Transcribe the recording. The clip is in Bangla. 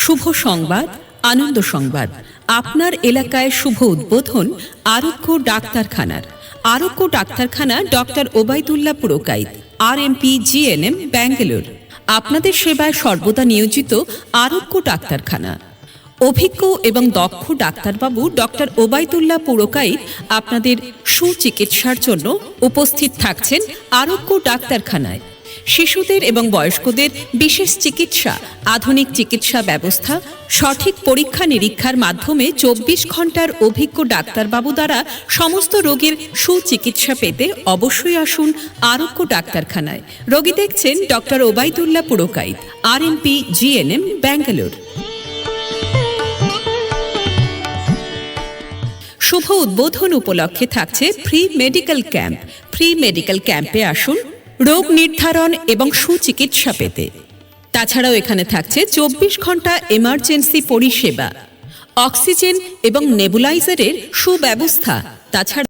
শুভ সংবাদ, আনন্দ সংবাদ। আপনার এলাকায় শুভ উদ্বোধন আরোগ্য ডাক্তারখানার। আরোগ্য ডাক্তারখানা doctor Obaidullah Purkait, RMP GNM, Bangalore. আপনাদের সেবায় সর্বদা নিয়োজিত আরোগ্য ডাক্তারখানা। অভিজ্ঞ এবং দক্ষ ডাক্তারবাবু ডক্টর ওবায়দুল্লাহ পুরকাইত আপনাদের সুচিকিৎসার জন্য উপস্থিত থাকছেন আরোগ্য ডাক্তারখানায়। শিশুদের এবং বয়স্কদের বিশেষ চিকিৎসা, আধুনিক চিকিৎসা ব্যবস্থা, সঠিক পরীক্ষা নিরীক্ষার মাধ্যমে 24 ঘন্টার অভিজ্ঞ ডাক্তারবাবু দ্বারা সমস্ত রোগীর সুচিকিৎসা পেতে অবশ্যই আসুন আরোগ্য ডাক্তারখানায়। রোগী দেখছেন doctor Obaidullah Purkait, RMP GNM, Bangalore. শুভ উদ্বোধন উপলক্ষে থাকছে free medical camp. Free medical ক্যাম্পে আসুন রোগ নির্ধারণ এবং সুচিকিৎসা পেতে। তাছাড়াও এখানে থাকছে 24 ঘন্টা এমার্জেন্সি পরিষেবা, অক্সিজেন এবং নেবুলাইজারের সুব্যবস্থা। তাছাড়া